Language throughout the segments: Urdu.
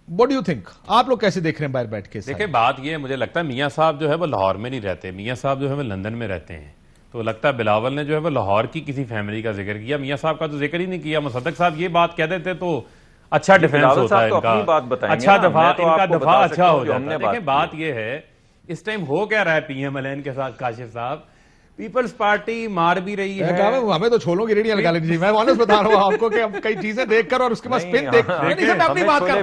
What do you think? آپ لوگ کیسے دیکھ رہے ہیں باہر بیٹھ کے؟ دیکھیں بات یہ ہے، مجھے لگتا ہے میاں صاحب جو ہے وہ لاہور میں نہیں رہتے، میاں صاحب جو ہے وہ لندن میں رہتے ہیں. تو لگتا ہے بلاول نے جو ہے وہ لاہور کی کسی فیملی کا ذکر کیا، میاں صاحب کا تو ذکر ہی نہیں کیا. مصدق صاحب یہ بات کہہ دیتے تو اچھا ڈیفینس ہوتا ہے ان کا، اچھا دفاع، ان کا دفاع اچھا ہو جاتا ہے. دیکھیں بات یہ ہے اس ٹائم ہو کیا رہا ہے پی ایم الین کے ساتھ کاشف صاحب، پیپلز پارٹی مار بھی رہی ہے. ہمیں تو چھولوں کی ریڑیاں لگا لینی چاہیے. میں آنیسٹ بتا رہا ہوں آپ کو کہ کئی چیزیں دیکھ کر اور اس کے بعد سپن دیکھ میں اپنی بات کر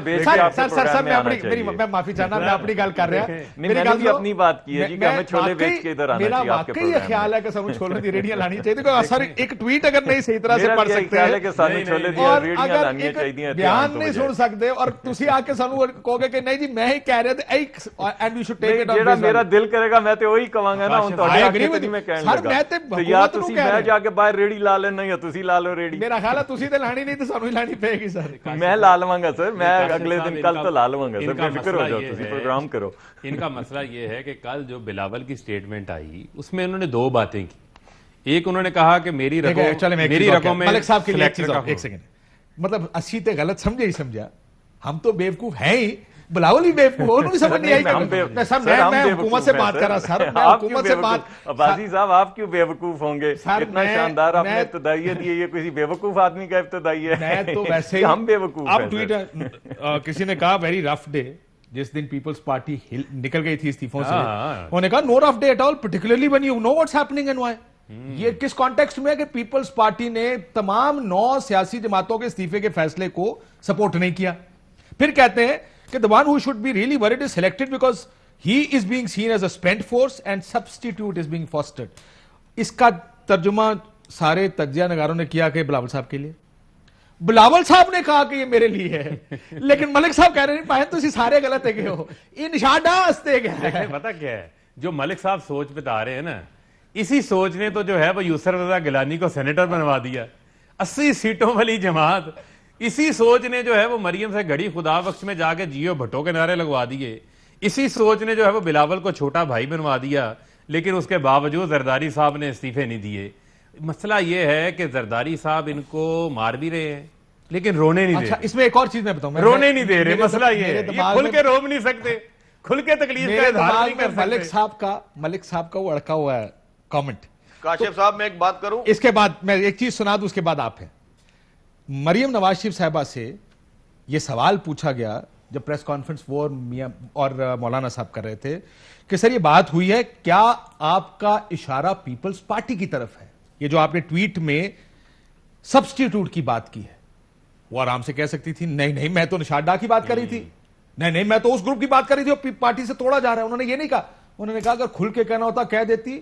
سر میں معافی چاہنا، میں اپنی گل کر رہا میری اپنی بات کی ہے جی کہ ہمیں چھولے بیچ کے ادھر آنا چاہیے. میرا واقعی یہ خیال ہے کہ سب چھولوں کی ریڑیاں لانی چاہیے. دیکھو سر ایک ٹویٹ اگر نہیں صحیح طرح سے پڑھ سکتے اور اگر ایک بیان نہیں سن سکتے اور تسی آ کے سانو کہو گے کہ نہیں جی میں ہی کہہ رہا تھا and we should take it on. میرا دل کرے گا میں تو وہی کہوں گا نا. یا تسی میں جا کے باہر ریڑی لا لینا یا تسی لا لو ریڑی. میرا خیال ہے تسی تے لانی نہیں تے سانو ہی لانی پے گی سر. میں لا لواں گا سر، میں اگلے دن کل تو لا لواں گا سر، بے فکر ہو جاؤ تسی پروگرام کرو. ان کا مسئلہ یہ ہے کہ کل جو بلاول کی سٹیٹمنٹ آئی اس میں انہوں نے دو باتیں کی. ایک انہوں نے کہا کہ میری رقم میں ملک صاحب کے لیے ایک سیکنڈ، مطلب اسی تے غلط سمجھے ہی سمجھا، ہم تو بیوقوف ہیں ہی، بلاول ہی بیوقوف ہو، انہوں نے سمجھ نہیں آئی. میں حکومت سے بات کر رہا سر، میں حکومت سے بات. عباسی صاحب آپ کیوں بیوقوف ہوں گے؟ اتنا شاندار آپ نے ابتدائیہ دی ہے، یہ کسی بیوقوف آدمی کا ابتدائی ہے؟ میں تو ویسے ہی ہم بیوقوف ہیں. اب ٹویٹ کسی نے کہا ویری رف ڈے جس دن پیپلز پارٹی نکل گئی تھی استعفوں سے، انہوں نے کہا no rough day at all particularly when you know what's happening and why. یہ کس کانٹیکسٹ میں ہے کہ پیپلز پارٹی نے تمام 9 سیاسی جماعتوں کے استعفے کے فیصلے کو سپورٹ نہیں کیا. پھر کہتے ہیں کہ the one who should be really worried is selected because he is being seen as a spent force and substitute is being fostered. اس کا ترجمہ سارے تجزیہ نگاروں نے کیا کہ بلاول صاحب کے لیے. بلاول صاحب نے کہا کہ یہ میرے لیے ہے لیکن ملک صاحب کہہ رہے ہیں پائیں تو اسی سارے غلط ہے کہ ہو یہ نشادہ ہستے گئے ہیں. پتہ کیا ہے جو ملک صاحب سوچ بتا رہے ہیں نا، اسی سوچ نے تو جو ہے وہ یسر رضا گیلانی کو سینیٹر بنوا دیا. 80 سیٹوں والی جماعت، اسی سوچ نے جو ہے وہ مریم سے گھڑی خدا بخش میں جا کے جیو بھٹو کے نعرے لگوا دیے. اسی سوچ نے جو ہے وہ بلاول کو چھوٹا بھائی بنوا دیا، لیکن اس کے باوجود زرداری صاحب نے استعفے نہیں دیے. مسئلہ یہ ہے کہ زرداری صاحب ان کو مار بھی رہے ہیں لیکن رونے نہیں دے رہے. اس میں ایک اور چیز میں بتاؤں، رونے نہیں دے رہے. مسئلہ یہ ہے یہ کھل کے رو نہیں سکتے، کھل کے تکلیف کا اظہار نہیں کر سکتے. ملک صاحب کا وہ اڑکا ہوا ہے کامنٹ. کاشف صاحب میں ایک بات کروں، اس کے بعد میں ایک چیز سنا دوں، اس کے بعد آپ ہیں. مریم نواز شریف صاحبہ سے یہ سوال پوچھا گیا جب پریس کانفرنس وہ میاں اور مولانا صاحب کر رہے تھے کہ سر یہ بات ہوئی ہے، کیا آپ کا اشارہ پیپلز پارٹی کی طرف ہے؟ یہ جو آپ نے ٹویٹ میں سبسٹیٹیوٹ کی بات کی ہے، وہ آرام سے کہہ سکتی تھی نہیں نہیں میں تو نشاد ڈا کی بات کر رہی تھی، نہیں نہیں میں تو اس گروپ کی بات کر رہی تھی اور پارٹی سے توڑا جا رہا ہے. انہوں نے یہ نہیں کہا، انہوں نے کہا اگر کھل کے کہنا ہوتا کہہ دیتی،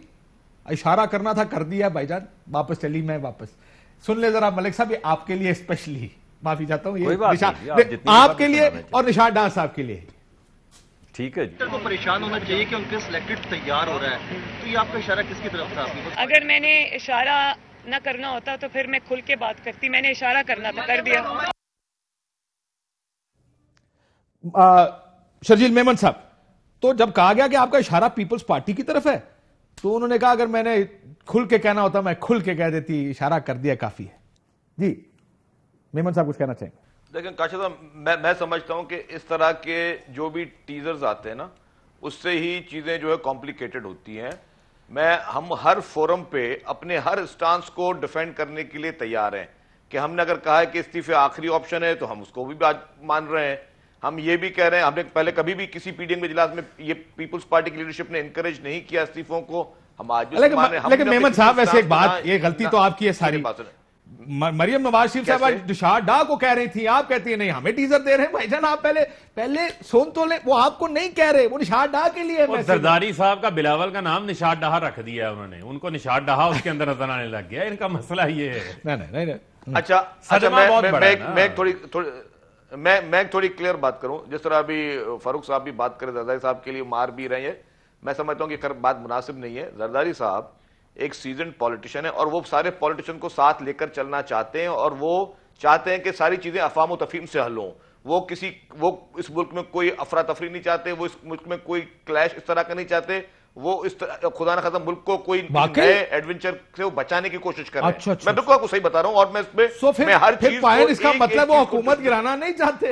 اشارہ کرنا تھا کر دیا بھائی جان، واپس چلی میں واپس. سن لے ذرا ملک صاحب، یہ آپ کے لیے اسپیشلی معافی چاہتا ہوں، یہ آپ کے لیے اور نشاد ڈار صاحب کے لیے. ٹھیک ہے جی، کو پریشان ہونا چاہیے کہ ان کے سلیکٹڈ تیار ہو رہا ہے، تو یہ آپ کا اشارہ کس کی طرف تھا؟ اگر میں نے اشارہ نہ کرنا ہوتا تو پھر میں کھل کے بات کرتی، میں نے اشارہ کرنا تھا کر دیا. شرجیل میمن صاحب، تو جب کہا گیا کہ آپ کا اشارہ پیپلز پارٹی کی طرف ہے تو انہوں نے کہا اگر میں نے کھل کے کہنا ہوتا میں کھل کے کہہ دیتی، اشارہ کر دیا کافی ہے. جی میمن صاحب کچھ کہنا چاہیں گے؟ لیکن کاشف صاحب میں سمجھتا ہوں کہ اس طرح کے جو بھی ٹیزرز آتے ہیں نا اس سے ہی چیزیں جو ہے کمپلیکیٹڈ ہوتی ہیں. ہم ہر فورم پہ اپنے ہر اسٹانس کو ڈیفینڈ کرنے کے لیے تیار ہیں کہ ہم نے اگر کہا ہے کہ استعفے آخری آپشن ہے تو ہم اس کو بھی آج مان رہے ہیں. ہم یہ بھی کہہ رہے ہیں، ہم نے پہلے کبھی بھی کسی پی ڈی ایم کے اجلاس میں یہ پیپلز پارٹی کی لیڈرشپ نے انکریج نہیں کیا استعفوں کو. ہم آج بھی لیکن میمن صاحب ویسے ایک بات، یہ غلطی تو آپ کی ہے ساری. مریم نواز شریف صاحب نشاد ڈا کو کہہ رہی تھی، آپ کہتی ہیں نہیں ہمیں ٹیزر دے رہے ہیں. بھائی جان آپ پہلے سون تو لیں، وہ آپ کو نہیں کہہ رہے، وہ نشاد ڈا کے لیے. زرداری صاحب کا بلاول کا نام نشاد ڈہا رکھ دیا انہوں نے، ان کو نشاد ڈہا اس کے اندر نظر آنے لگ گیا. ان کا مسئلہ یہ ہے. نہیں اچھا میں تھوڑی کلیئر بات کروں. جس طرح ابھی فاروق صاحب بھی بات کرے زرداری صاحب کے لیے مار بھی رہے ہیں، میں سمجھتا ہوں کہ بات مناسب نہیں ہے. زرداری صاحب ایک سیزنڈ پولیٹیشن ہے اور وہ سارے پولیٹیشن کو ساتھ لے کر چلنا چاہتے ہیں اور وہ چاہتے ہیں کہ ساری چیزیں افہام و تفہیم سے حل ہوں. وہ اس ملک میں کوئی افراتفری نہیں چاہتے، وہ اس ملک میں کوئی کلیش اس طرح کا نہیں چاہتے. وہ اس طرح خدا نہ خدا ملک کو کوئی نئے ایڈونچر سے بچانے کی کوشش کر رہے ہیں. میں بالکل آپ کو صحیح بتا رہا ہوں اور میں اس پہ میں ہر چیز اس کا مطلب وہ حکومت گرانا نہیں چاہتے.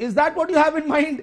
Is that what you have in mind?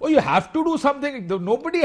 Oh, you have to do something. Nobody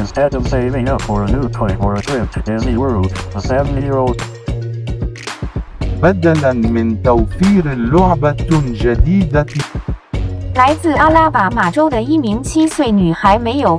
Instead of saving up for a new toy or a trip to Disney World, a 7-year-old بدلاً من توفير لعبة جديدة 来自阿拉巴马州的一名7岁女孩没有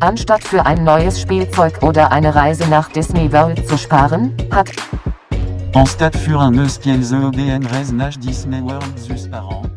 Anstatt für ein neues Spielzeug oder eine Reise nach Disney World zu sparen, hat En stade für un eus qu'elles EDN Reznach Disney World zus parents.